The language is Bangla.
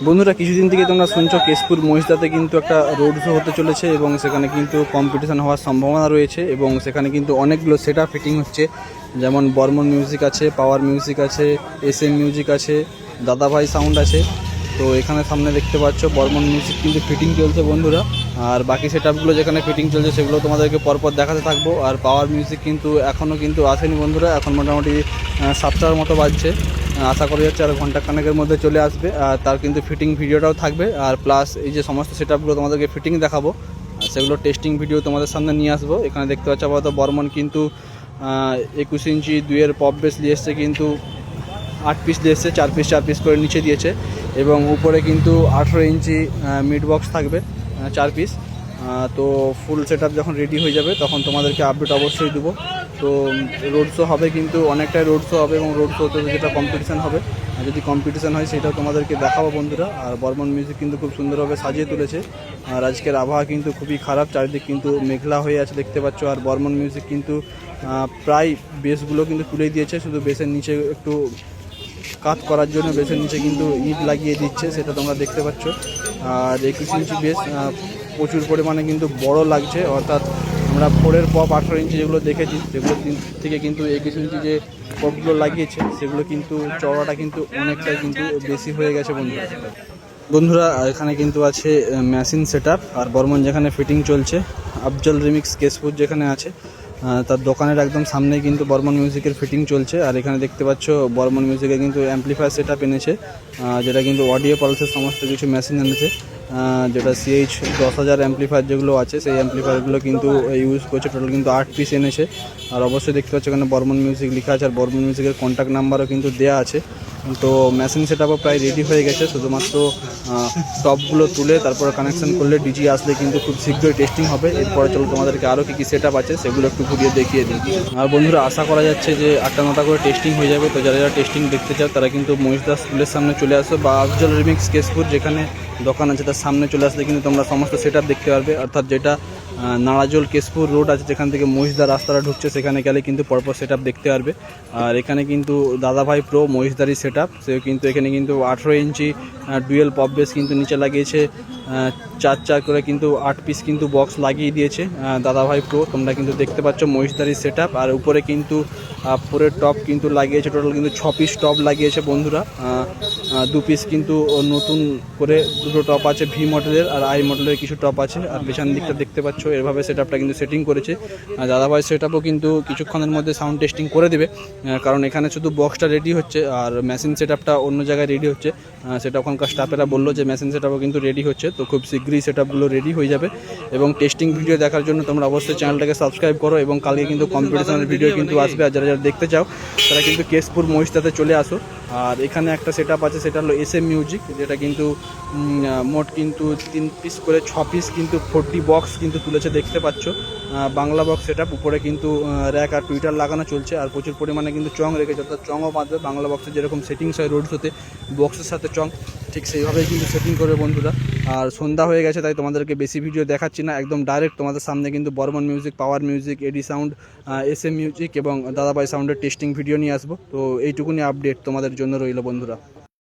বন্ধুরা কিছুদিন থেকে তোমরা শুনছো কেশপুর মহিষদাতে কিন্তু একটা রোড শো হতে চলেছে এবং সেখানে কিন্তু কম্পিটিশন হওয়ার সম্ভাবনা রয়েছে এবং সেখানে কিন্তু অনেকগুলো সেটআপ ফিটিং হচ্ছে, যেমন বর্মন মিউজিক আছে, পাওয়ার মিউজিক আছে, SM মিউজিক আছে, দাদাভাই সাউন্ড আছে। তো এখানে সামনে দেখতে পাচ্ছ বর্মন মিউজিক কিন্তু ফিটিং চলছে বন্ধুরা, আর বাকি সেটআপগুলো যেখানে ফিটিং চলছে সেগুলো তোমাদেরকে পরপর দেখাতে থাকবো। আর পাওয়ার মিউজিক কিন্তু এখনও কিন্তু আসেনি বন্ধুরা, এখন মোটামুটি 7টার মতো বাজছে, আশা করা যাচ্ছে আর ঘন্টাখানেকের মধ্যে চলে আসবে। আর তার কিন্তু ফিটিং ভিডিওটাও থাকবে, আর প্লাস এই যে সমস্ত সেটআপগুলো তোমাদেরকে ফিটিং দেখাবো সেগুলো টেস্টিং ভিডিও তোমাদের সামনে নিয়ে আসবো। এখানে দেখতে পাচ্ছ আপাতত বর্মন কিন্তু 21 ইঞ্চি 2-এর পপ বেস নিয়ে এসছে, কিন্তু 8 পিস দিয়ে এসছে, 4 পিস করে নিচে দিয়েছে এবং উপরে কিন্তু 18 ইঞ্চি মিড বক্স থাকবে 4 পিস। তো ফুল সেটআপ যখন রেডি হয়ে যাবে তখন তোমাদেরকে আপডেট অবশ্যই দেবো। তো রোড শো হবে, কিন্তু অনেকটাই রোড শো হবে এবং রোড শোতে যেটা কম্পিটিশান হবে, যদি কম্পিটিশান হয় সেটাও তোমাদেরকে দেখাবো বন্ধুরা। আর বর্মন মিউজিক কিন্তু খুব সুন্দরভাবে সাজিয়ে তুলেছে, আর আজকের আবহাওয়া কিন্তু খুবই খারাপ, চারিদিক কিন্তু মেঘলা হয়ে আছে দেখতে পাচ্ছ। আর বর্মন মিউজিক কিন্তু প্রায় বেসগুলো কিন্তু তুলে দিয়েছে, শুধু বেসের নিচে একটু কাজ করার জন্য বেসের নিচে কিন্তু ইট লাগিয়ে দিচ্ছে, সেটা তোমরা দেখতে পাচ্ছ। আর 21 ইঞ্চি বেস প্রচুর পরিমাণে কিন্তু বড় লাগছে, অর্থাৎ আমরা 4-এর পপ 18 ইঞ্চি যেগুলো দেখেছি সেগুলো থেকে কিন্তু 21 ইঞ্চি যে পপগুলো লাগিয়েছে সেগুলো কিন্তু চওড়াটা কিন্তু অনেকটাই কিন্তু বেশি হয়ে গেছে বন্ধুরা। এখানে কিন্তু আছে মেশিন সেটআপ, আর বর্মন যেখানে ফিটিং চলছে, আফজল রিমিক্স কেশপুর যেখানে আছে তার দোকানের একদম সামনে কিন্তু বর্মন মিউজিকের ফিটিং চলছে। আর এখানে দেখতে পাচ্ছ বর্মন মিউজিকে কিন্তু অ্যাম্পলিফায়ার সেটআপ এনেছে, যেটা কিন্তু অডিও পালসের সমস্ত কিছু মেশিন এনেছে, যেটা CH 10,000 অ্যাম্পলিফায়ার যেগুলো আছে সেই অ্যাম্পলিফায়ারগুলো কিন্তু ইউজ করছে। টোটাল কিন্তু 8 পিস এনেছে। আর অবশ্যই দেখতে পাচ্ছ এখানে বর্মন মিউজিক লেখা আছে, আর বর্মন মিউজিকের কন্ট্যাক্ট নাম্বারও কিন্তু দেওয়া আছে। তো মেশিন সেটআপও প্রায় রেডি হয়ে গেছে, শুধুমাত্র টপগুলো তুলে তারপরে কানেকশন করলে ডিজি আসলে কিন্তু খুব শীঘ্রই টেস্টিং হবে। এরপরে চলো তোমাদেরকে আরও কী সেটআপ আছে সেগুলো একটু ঘুরিয়ে দেখিয়ে দিই। আর বন্ধুরা আশা করা যাচ্ছে যে 8টা-9টা করে টেস্টিং হয়ে যাবে। তো যারা যারা টেস্টিং দেখতে চাও তারা কিন্তু মহিষদা স্কুলের সামনে চলে আসো, বা আফজল রিমিক্স কেশপুর যেখানে দোকান আছে তার সামনে চলে আসলে কিন্তু তোমরা সমস্ত সেটআপ দেখতে পারবে। অর্থাৎ যেটা নাড়াজোল কেশপুর রোড আছে যেখান থেকে মহিষদা রাস্তাটা ঢুকছে সেখানে গেলে কিন্তু পরপর সেটআপ দেখতে পারবে। আর এখানে কিন্তু দাদাভাই প্রো মহিষদারি সেটআপ, সে কিন্তু এখানে কিন্তু 18 ইঞ্চি ডুয়েল পপ বেস কিন্তু নিচে লাগিয়েছে, 4 করে কিন্তু 8 পিস কিন্তু বক্স লাগিয়ে দিয়েছে দাদাভাই প্রো, তোমরা কিন্তু দেখতে পাচ্ছ মহিষদারি সেটআপ। আর উপরে কিন্তু পুরের টপ কিন্তু লাগিয়েছে, টোটাল কিন্তু 6 পিস টপ লাগিয়েছে বন্ধুরা। 2 পিস কিন্তু নতুন করে দুটো টপ আছে ভি মডেলের, আর আই মডেলের কিছু টপ আছে। আর পেছন দিকটা দেখতে পাচ্ছ এভাবে সেটআপটা কিন্তু সেটিং করেছে। দাদাভাই সেটআপও কিন্তু কিছুক্ষণের মধ্যে সাউন্ড টেস্টিং করে দেবে, কারণ এখানে শুধু বক্সটা রেডি হচ্ছে আর মেশিন সেটআপটা অন্য জায়গায় রেডি হচ্ছে। সেটা ওখানকার স্টাফেরা বললো যে মেশিন সেটআপও কিন্তু রেডি হচ্ছে, তো খুব শীঘ্রই সেটআপগুলো রেডি হয়ে যাবে। এবং টেস্টিং ভিডিও দেখার জন্য তোমরা অবশ্যই চ্যানেলটাকে সাবস্ক্রাইব করো, এবং কালকে কিন্তু কম্পিটিশনের ভিডিও কিন্তু আসবে। আর যারা যারা দেখতে চাও তারা কিন্তু কেশপুর মহিষদাতে চলে আসো। আর এখানে একটা সেটআপ আছে, সেটা হলো SM মিউজিক, যেটা কিন্তু মোট কিন্তু 3 পিস করে 6 পিস কিন্তু 40 বক্স কিন্তু তুলেছে দেখতে পাচ্ছ। বাংলা বক্স সেটআপ, উপরে কিন্তু র্যাক আর টুইটার লাগানো চলছে, আর প্রচুর পরিমাণে কিন্তু চং রেখেছে, অর্থাৎ চংও বাঁধবে বাংলা বক্সে যেরকম সেটিংস হয় রোড শোতে বক্সের সাথে চং, ঠিক সেইভাবেই কিন্তু সেটিং করবে বন্ধুরা। আর সন্ধ্যা হয়ে গেছে তাই তোমাদেরকে বেশি ভিডিও দেখাচ্ছি না, একদম ডাইরেক্ট তোমাদের সামনে কিন্তু বর্মন মিউজিক, পাওয়ার মিউজিক, এডি সাউন্ড, SM মিউজিক এবং দাদাভাই সাউন্ডের টেস্টিং ভিডিও নিয়ে আসবো। তো এইটুকুনি আপডেট তোমাদের জন্য রইল বন্ধুরা।